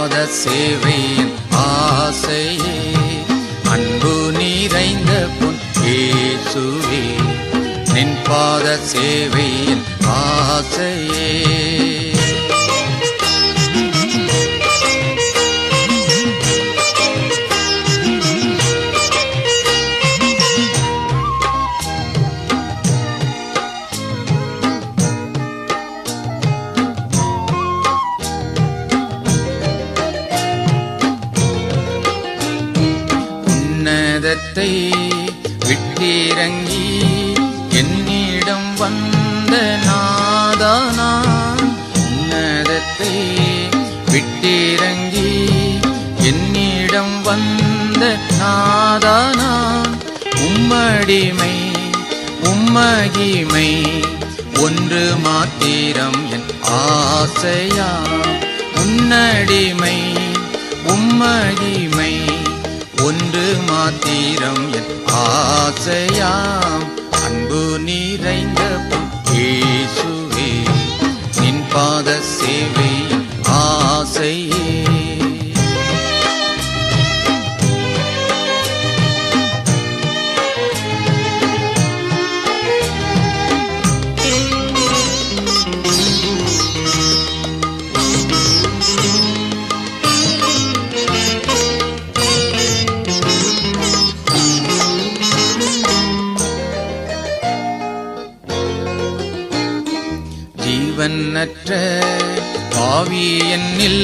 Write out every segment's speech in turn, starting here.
பாத சேவையின் ஆசையே, அன்பு நிறைந்த பொன் இயேசுவே, நின் பாத சேவையின் ஆசையே. உன்னதத்தை விட்டிறங்கி என்னிடம் வந்த நாதானான், உன்னதத்தை விட்டிறங்கி என்னிடம் வந்த நாதானான், உம்மடிமை உம்மகிமை ஒன்று மாத்திரம் என் ஆசையா, உன்னடிமை உம்மகிமை ஒன்று மாத்திரம் என் ஆசையாம், அன்பு நிறைந்த பொன் இயேசுவே, நின் பாத சேவையின் ஆசையே. ஜீவனற்ற பாவி என்னில்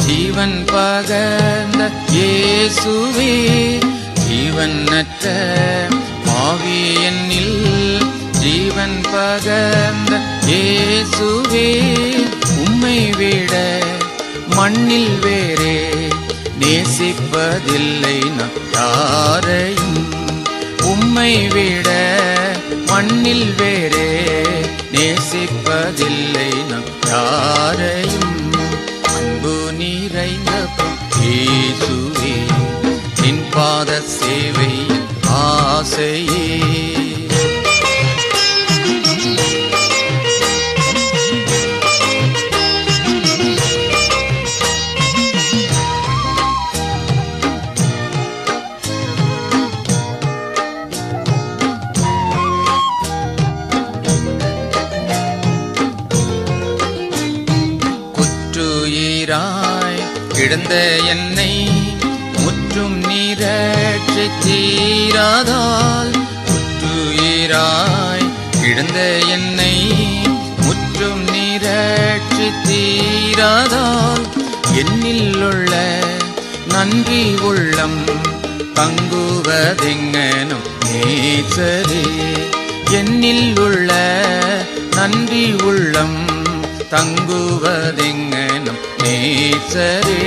ஜீவன் பகர்ந்த இயேசுவே, ஜீவனற்ற பாவி என்னில் ஜீவன் பகர்ந்த இயேசுவே, உம்மை விட மண்ணில் வேறே நேசிப்பதில்லை நான் யாரையும், உம்மை விட மண்ணில் வேறே நேசிப்பதில்லை நான் யாரையும், அன்பு நிறைந்த பொன் இயேசுவே, நின் பாத சேவையின் ஆசையே. குற்றுயிராய் கிடந்த என்னை முற்றும் நீரட்சித்தீராதால், குற்றுயிராய் கிடந்த என்னை முற்றும் நீரட்சித்தீராதால், என்னில் உள்ள நன்றி உள்ளம் தங்குவதெங்கனும் நேசரே, என்னில் உள்ள நன்றி உள்ளம் தங்குவதெங்கனும் நேசரே,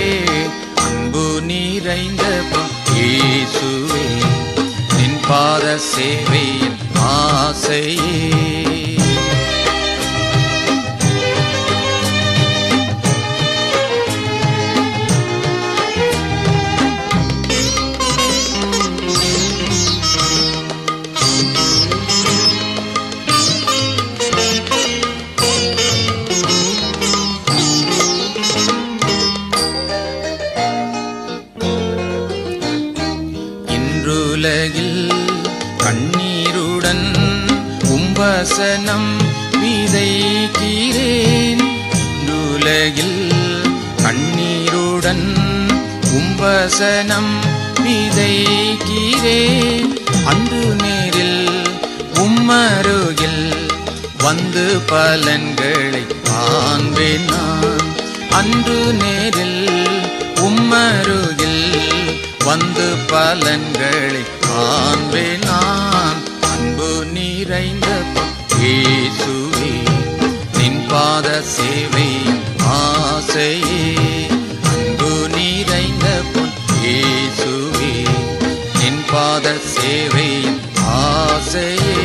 அன்பு நிறைந்த பொன் இயேசுவே, நின் பாத சேவையின் ஆசையே. இன்றுலகில் கண்ணீருடன் உம்பசனம் விதைக்கிறேன், இன்றுலகில் கண்ணீருடன் உம்பசனம் விதைக்கிறேன், அன்று நேரில் உம்மருகில் வந்து பலன்களை காண்பேன் நான், அன்று நேரில் உம்மருகில் வந்து பலன்களை காண்பேன் நான், அன்பு நிறைந்த பொன் இயேசுவே, நின் பாத சேவையின் ஆசையே, அன்பு நிறைந்த பொன் இயேசுவே, நின் பாத சேவையின் ஆசையே.